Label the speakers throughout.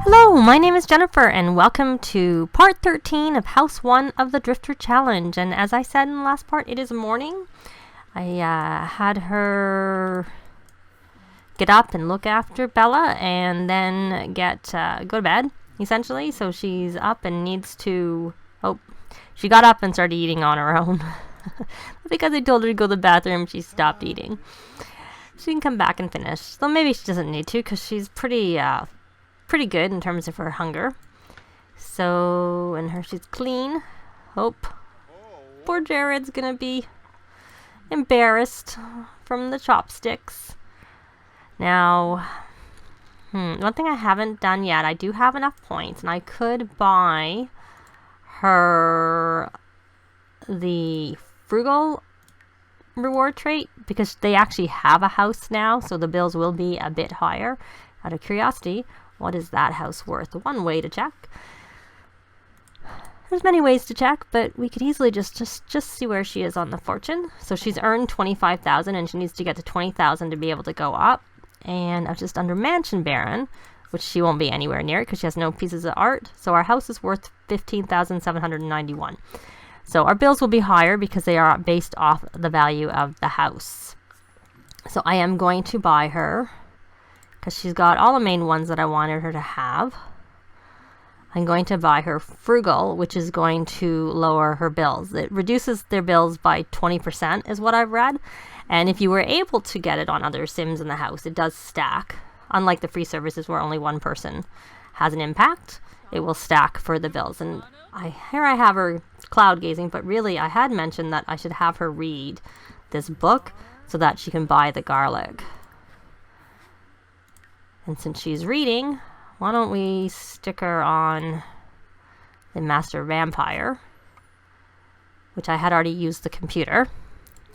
Speaker 1: Hello, my name is Jennifer, and welcome to part 13 of House 1 of the Drifter Challenge. And as I said in the last part, it is morning. I had her get up and look after Bella, and then go to bed, essentially. So she's up and needs to... Oh, she got up and started eating on her own. Because I told her to go to the bathroom, she stopped eating. She can come back and finish. So maybe she doesn't need to, because she's pretty good in terms of her hunger. So, and she's clean. Hope. Poor Jared's gonna be embarrassed from the chopsticks. Now, one thing I haven't done yet, I do have enough points, and I could buy her the frugal reward trait, because they actually have a house now, so the bills will be a bit higher. Out of curiosity, what is that house worth? One way to check. There's many ways to check, but we could easily just see where she is on the fortune. So she's earned 25,000, and she needs to get to 20,000 to be able to go up. And I'm just under Mansion Baron, which she won't be anywhere near because she has no pieces of art. So our house is worth 15,791. So our bills will be higher because they are based off the value of the house. So I am going to buy her, because she's got all the main ones that I wanted her to have. I'm going to buy her frugal, which is going to lower her bills. It reduces their bills by 20% is what I've read. And if you were able to get it on other Sims in the house, it does stack. Unlike the free services where only one person has an impact, it will stack for the bills. And here I have her cloud gazing, but really I had mentioned that I should have her read this book so that she can buy the garlic. And since she's reading, why don't we stick her on the Master Vampire, which I had already used the computer.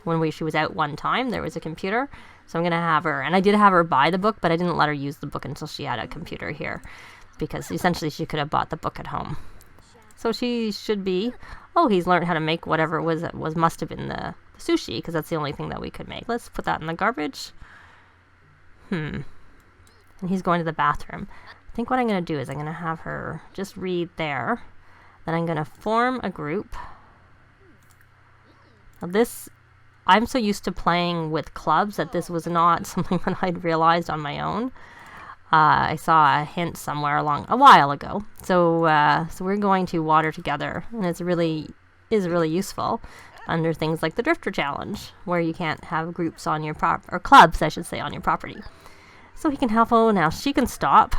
Speaker 1: When she was out one time, there was a computer. So I'm going to have her, and I did have her buy the book, but I didn't let her use the book until she had a computer here, because essentially she could have bought the book at home. So she should be... Oh, he's learned how to make whatever it was must have been the sushi, because that's the only thing that we could make. Let's put that in the garbage. And he's going to the bathroom. I think what I'm going to do is I'm going to have her just read there. Then I'm going to form a group. Now this... I'm so used to playing with clubs that this was not something that I'd realized on my own. I saw a hint somewhere a while ago. So we're going to water together, and it's really useful under things like the Drifter Challenge, where you can't have groups on your or clubs, I should say, on your property. So he can help. Oh, now she can stop,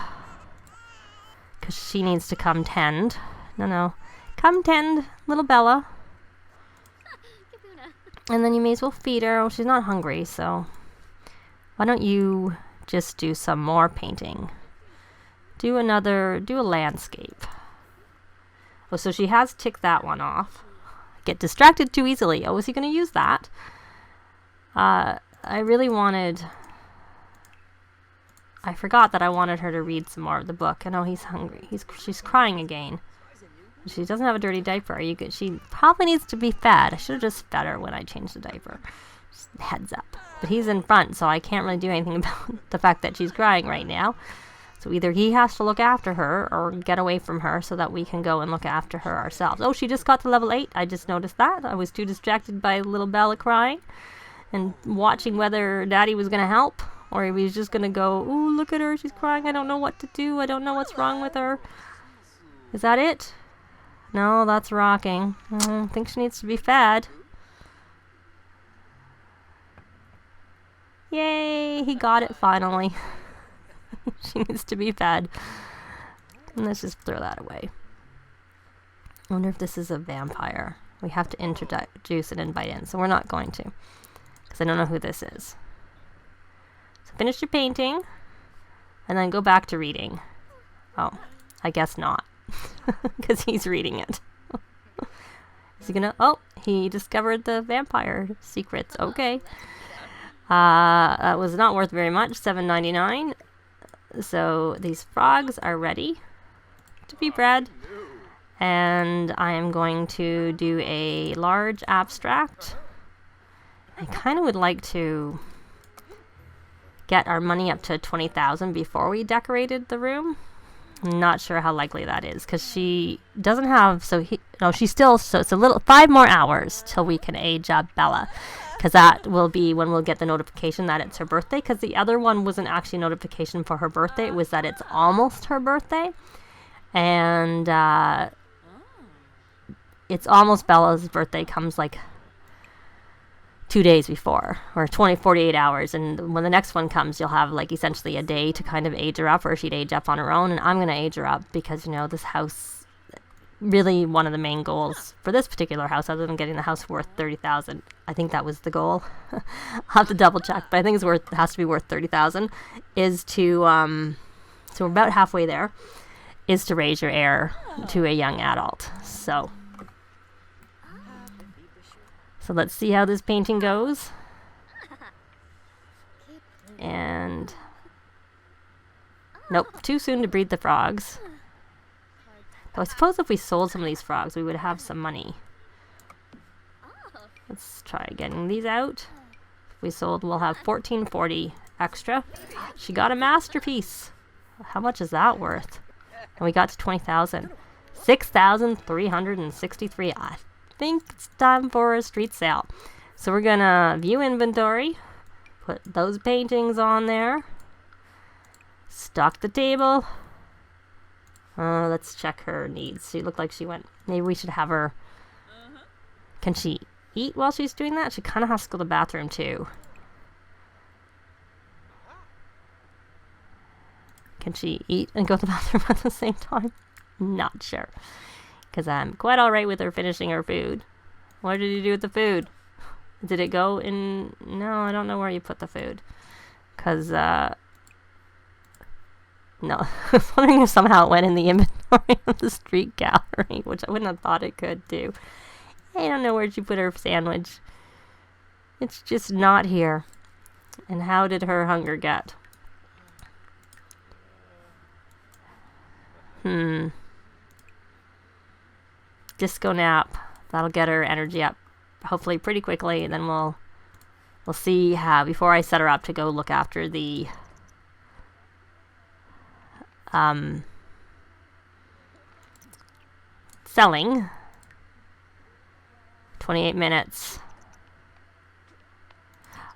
Speaker 1: because she needs to come tend. No, come tend, little Bella. And then you may as well feed her. Oh, she's not hungry, so why don't you just do some more painting? Do a landscape. Oh, so she has ticked that one off. Get distracted too easily. Oh, is he going to use that? I forgot that I wanted her to read some more of the book. I know he's hungry. She's crying again. She doesn't have a dirty diaper. She probably needs to be fed. I should have just fed her when I changed the diaper. Just heads up. But he's in front, so I can't really do anything about the fact that she's crying right now. So either he has to look after her or get away from her so that we can go and look after her ourselves. Oh, she just got to level 8. I just noticed that. I was too distracted by little Bella crying and watching whether Daddy was going to help, or he was just going to go, ooh, look at her, she's crying. I don't know what to do. I don't know what's wrong with her. Is that it? No, that's rocking. I think she needs to be fed. Yay, he got it finally. She needs to be fed. And let's just throw that away. I wonder if this is a vampire. We have to introduce and invite in, so we're not going to, because I don't know who this is. So finish your painting, and then go back to reading. Oh, I guess not. Because he's reading it. Is he gonna... Oh, he discovered the vampire secrets. Okay. That was not worth very much. $7.99. So these frogs are ready to be bred. And I am going to do a large abstract. I kind of would like to get our money up to 20,000 before we decorated the room. Not sure how likely that is, because she doesn't have, she's still, so it's a little, 5 more hours till we can age up Bella, because that will be when we'll get the notification that it's her birthday, because the other one wasn't actually a notification for her birthday, it was that it's almost her birthday, and it's almost Bella's birthday comes like 2 days before, or 48 hours, and when the next one comes, you'll have like essentially a day to kind of age her up, or she'd age up on her own, and I'm going to age her up because, this house, really one of the main goals for this particular house, other than getting the house worth 30,000, I think that was the goal, I'll have to double check, but I think it has to be worth 30,000, is to, so we're about halfway there, is to raise your heir to a young adult, So let's see how this painting goes. And nope, too soon to breed the frogs. Though I suppose if we sold some of these frogs, we would have some money. Let's try getting these out. If we sold, we'll have 1440 extra. She got a masterpiece. How much is that worth? And we got to 20,000. 6,363. I think it's time for a street sale. So we're gonna view inventory, put those paintings on there, stock the table. Let's check her needs. She looked like she went, maybe we should have her, can she eat while she's doing that? She kind of has to go to the bathroom too. Can she eat and go to the bathroom at the same time? Not sure. Because I'm quite alright with her finishing her food. What did you do with the food? Did it go in? No, I don't know where you put the food. Because, no. I was wondering if somehow it went in the inventory of the street gallery, which I wouldn't have thought it could do. I don't know where she put her sandwich. It's just not here. And how did her hunger get? Disco nap. That'll get her energy up hopefully pretty quickly, and then we'll see how, before I set her up to go look after the selling. 28 minutes.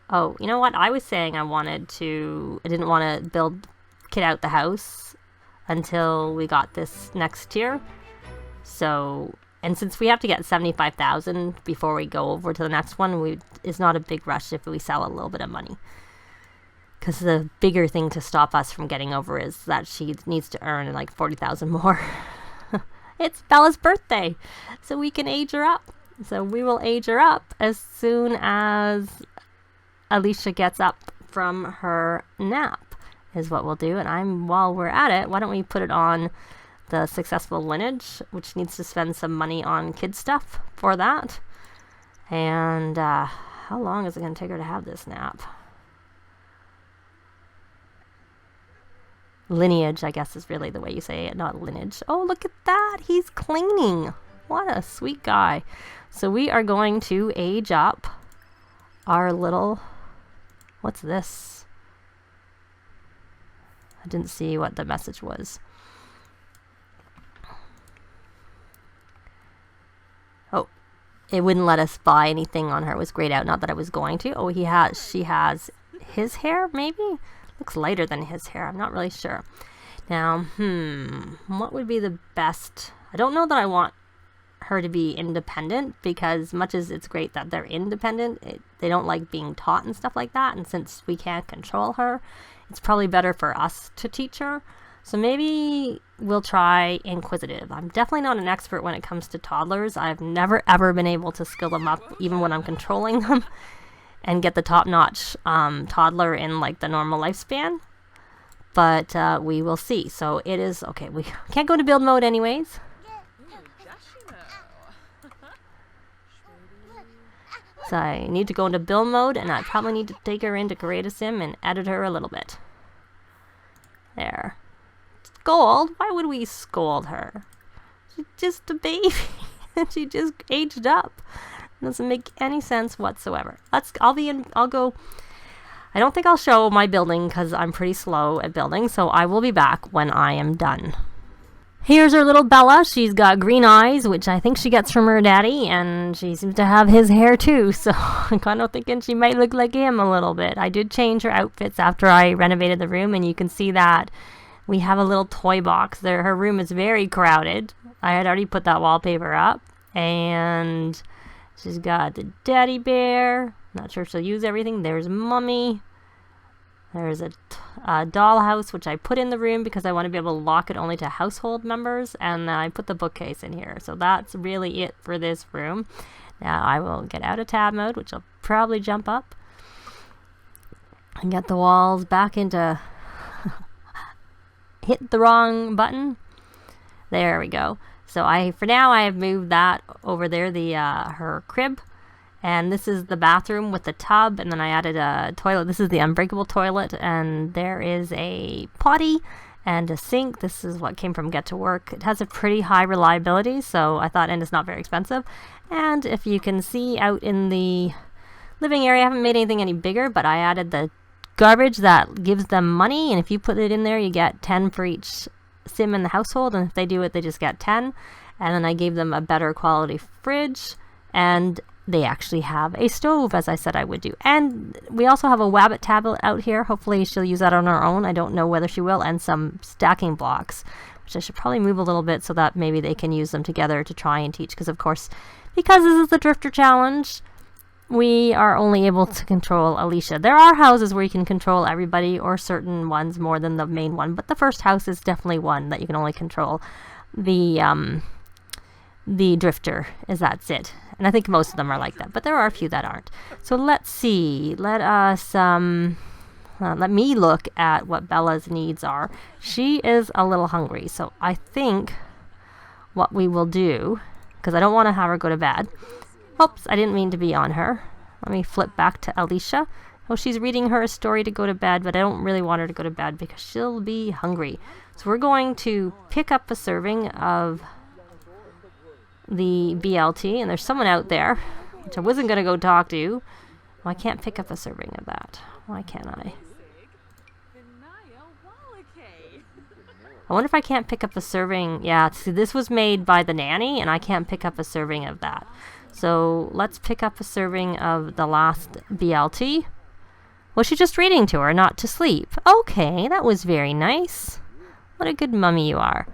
Speaker 1: Oh, you know what? I was saying I didn't want to kit out the house until we got this next tier. So, and since we have to get 75,000 before we go over to the next one, it's not a big rush if we sell a little bit of money. Because the bigger thing to stop us from getting over is that she needs to earn like 40,000 more. It's Bella's birthday, so we can age her up. So we will age her up as soon as Alicia gets up from her nap, is what we'll do. And while we're at it, why don't we put it on the successful lineage, which needs to spend some money on kid stuff for that. And how long is it going to take her to have this nap? Lineage, I guess, is really the way you say it, not lineage. Oh, look at that. He's cleaning. What a sweet guy. So we are going to age up our little... What's this? I didn't see what the message was. Oh, it wouldn't let us buy anything on her. It was grayed out. Not that I was going to. Oh, she has his hair, maybe? Looks lighter than his hair. I'm not really sure. Now, what would be the best? I don't know that I want her to be independent, because much as it's great that they're independent, they don't like being taught and stuff like that. And since we can't control her, it's probably better for us to teach her. So maybe we'll try inquisitive. I'm definitely not an expert when it comes to toddlers. I've never ever been able to skill them up, even when I'm controlling them, and get the top-notch toddler in like the normal lifespan. But we will see. So it is okay. We can't go to build mode anyways. So I need to go into build mode, and I probably need to take her into Create a Sim and edit her a little bit. There. Scold? Why would we scold her? She's just a baby. And she just aged up. It doesn't make any sense whatsoever. I'll go. I don't think I'll show my building because I'm pretty slow at building, so I will be back when I am done. Here's her little Bella. She's got green eyes, which I think she gets from her daddy, and she seems to have his hair too, so I'm kind of thinking she might look like him a little bit. I did change her outfits after I renovated the room, and you can see that we have a little toy box there. Her room is very crowded. I had already put that wallpaper up, and she's got the daddy bear. Not sure she'll use everything. There's Mummy. There's a dollhouse, which I put in the room because I want to be able to lock it only to household members. And I put the bookcase in here. So that's really it for this room. Now I will get out of tab mode, which I'll probably jump up. And get the walls back into... hit the wrong button. There we go. So for now I have moved that over there, her crib. And this is the bathroom with the tub, and then I added a toilet. This is the unbreakable toilet, and there is a potty and a sink. This is what came from Get to Work. It has a pretty high reliability, so I thought, and it's not very expensive. And if you can see out in the living area, I haven't made anything any bigger, but I added the garbage that gives them money, and if you put it in there, you get 10 for each sim in the household, and if they do it, they just get 10. And then I gave them a better quality fridge, and they actually have a stove, as I said I would do. And we also have a Wabbit tablet out here. Hopefully she'll use that on her own. I don't know whether she will. And some stacking blocks, which I should probably move a little bit so that maybe they can use them together to try and teach. Because, of course, because this is the Drifter Challenge, we are only able to control Alicia. There are houses where you can control everybody or certain ones more than the main one. But the first house is definitely one that you can only control the Drifter, that's it. And I think most of them are like that, but there are a few that aren't. So let's see. Let me look at what Bella's needs are. She is a little hungry, so I think what we will do, because I don't want to have her go to bed. Oops, I didn't mean to be on her. Let me flip back to Alicia. Oh, she's reading her a story to go to bed, but I don't really want her to go to bed because she'll be hungry. So we're going to pick up a serving of the BLT, and there's someone out there, which I wasn't going to go talk to. Well, I can't pick up a serving of that. Why can't I? I wonder if I can't pick up a serving. Yeah, see, this was made by the nanny, and I can't pick up a serving of that. So let's pick up a serving of the last BLT. Was she just reading to her, not to sleep? Okay, that was very nice. What a good mummy you are.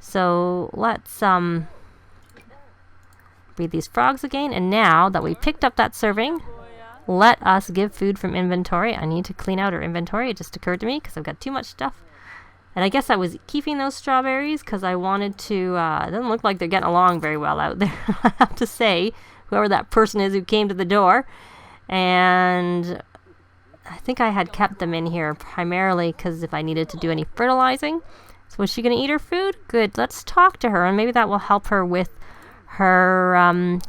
Speaker 1: So let's read these frogs again, and now that we've picked up that serving, let us give food from inventory. I need to clean out our inventory. It just occurred to me because I've got too much stuff. And I guess I was keeping those strawberries because I wanted to, it doesn't look like they're getting along very well out there, I have to say, whoever that person is who came to the door. And I think I had kept them in here primarily because if I needed to do any fertilizing. So was she going to eat her food? Good. Let's talk to her, and maybe that will help her with her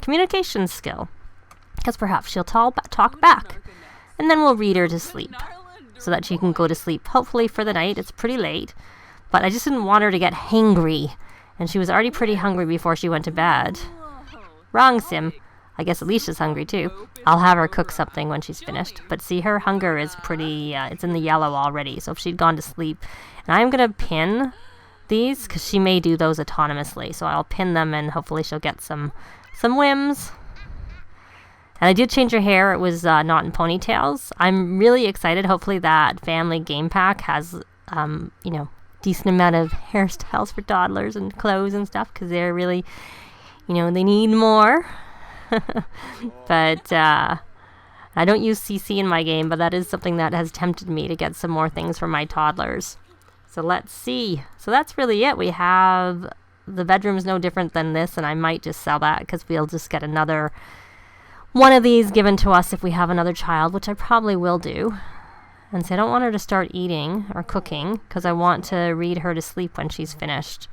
Speaker 1: communication skill, because perhaps she'll talk back, and then we'll read her to sleep so that she can go to sleep, hopefully for the night. It's pretty late, but I just didn't want her to get hangry, and she was already pretty hungry before she went to bed. Wrong sim. I guess Alicia's hungry too. I'll have her cook something when she's finished, but see, her hunger is pretty, it's in the yellow already, so if she'd gone to sleep. And I'm gonna pin these because she may do those autonomously, so I'll pin them and hopefully she'll get some whims. And I did change her hair. It was not in ponytails. I'm really excited. Hopefully that family game pack has decent amount of hairstyles for toddlers and clothes and stuff, because they're really, they need more. But I don't use CC in my game, but that is something that has tempted me to get some more things for my toddlers. So let's see. So that's really it. We have the bedroom's no different than this, and I might just sell that because we'll just get another one of these given to us if we have another child, which I probably will do. And so I don't want her to start eating or cooking because I want to read her to sleep when she's finished.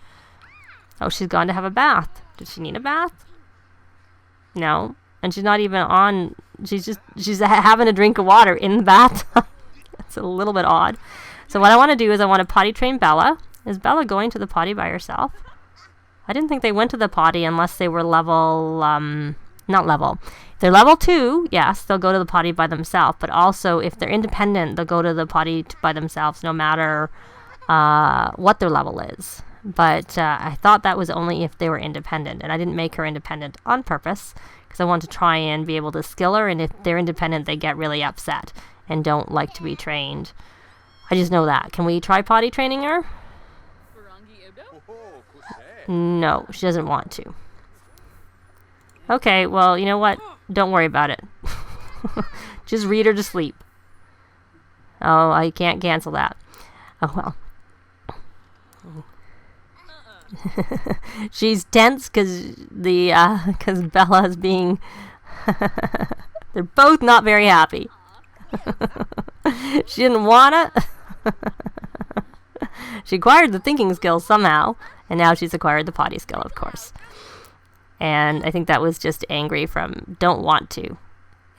Speaker 1: Oh, she's gone to have a bath. Did she need a bath? No. And she's not even on. She's having a drink of water in the bathtub. That's a little bit odd. So what I want to do is I want to potty train Bella. Is Bella going to the potty by herself? I didn't think they went to the potty unless they were level, not level. If they're level 2, yes, they'll go to the potty by themselves. But also, if they're independent, they'll go to the potty by themselves no matter what their level is. But I thought that was only if they were independent, and I didn't make her independent on purpose because I want to try and be able to skill her, and if they're independent, they get really upset and don't like to be trained. I just know that. Can we try potty training her? No, she doesn't want to. Okay, well, you know what? Don't worry about it. Just read her to sleep. Oh, I can't cancel that. Oh, well. She's tense because Bella is being... They're both not very happy. She didn't want it. She acquired the thinking skill somehow, and now she's acquired the potty skill, of course. And I think that was just angry from don't want to.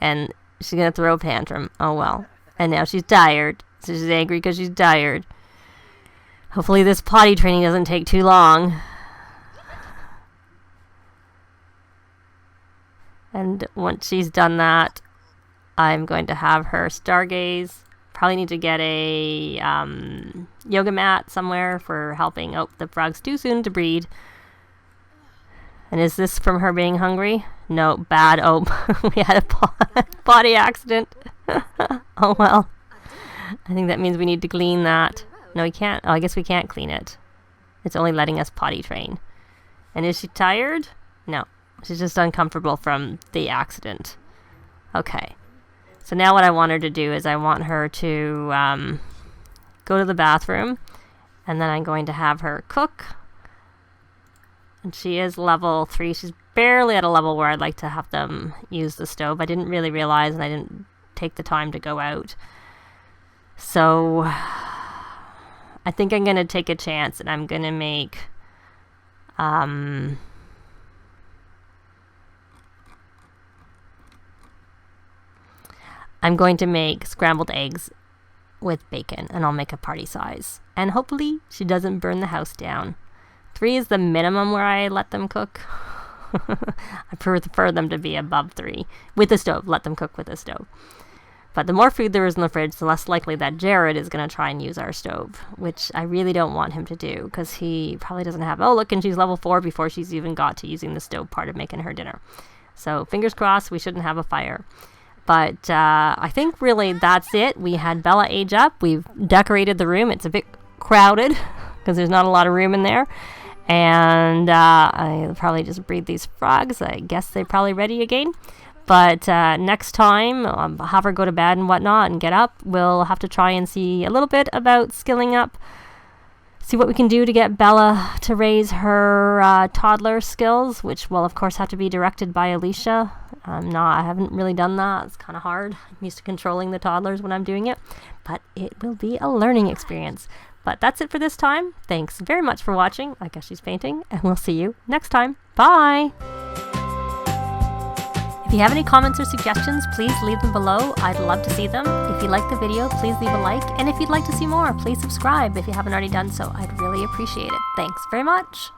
Speaker 1: And she's going to throw a tantrum. Oh, well. And now she's tired. So she's angry because she's tired. Hopefully this potty training doesn't take too long. And once she's done that, I'm going to have her stargaze. Probably need to get a yoga mat somewhere for helping. Oh, the frog's too soon to breed. And is this from her being hungry? No, bad. Oh, we had a potty accident. Oh, well. I think that means we need to clean that. No, we can't. Oh, I guess we can't clean it. It's only letting us potty train. And is she tired? No. She's just uncomfortable from the accident. Okay. So now what I want her to do is I want her to go to the bathroom. And then I'm going to have her cook. And she is level 3. She's barely at a level where I'd like to have them use the stove. I didn't really realize, and I didn't take the time to go out. So I think I'm going to take a chance, and I'm going to make I'm going to make scrambled eggs with bacon, and I'll make a party size. And hopefully she doesn't burn the house down. 3 is the minimum where I let them cook. I prefer them to be above 3. With the stove. Let them cook with the stove. But the more food there is in the fridge, the less likely that Jared is going to try and use our stove, which I really don't want him to do, because he probably doesn't have... Oh, look, and she's level 4 before she's even got to using the stove part of making her dinner. So fingers crossed we shouldn't have a fire. But I think really that's it. We had Bella age up. We've decorated the room. It's a bit crowded because there's not a lot of room in there. And I'll probably just breed these frogs. I guess they're probably ready again. But next time, have her go to bed and whatnot and get up. We'll have to try and see a little bit about skilling up. See what we can do to get Bella to raise her toddler skills, which will, of course, have to be directed by Alicia. I haven't really done that. It's kind of hard. I'm used to controlling the toddlers when I'm doing it. But it will be a learning experience. But that's it for this time. Thanks very much for watching. I guess she's fainting. And we'll see you next time. Bye! If you have any comments or suggestions, please leave them below. I'd love to see them. If you like the video, please leave a like. And if you'd like to see more, please subscribe if you haven't already done so. I'd really appreciate it. Thanks very much.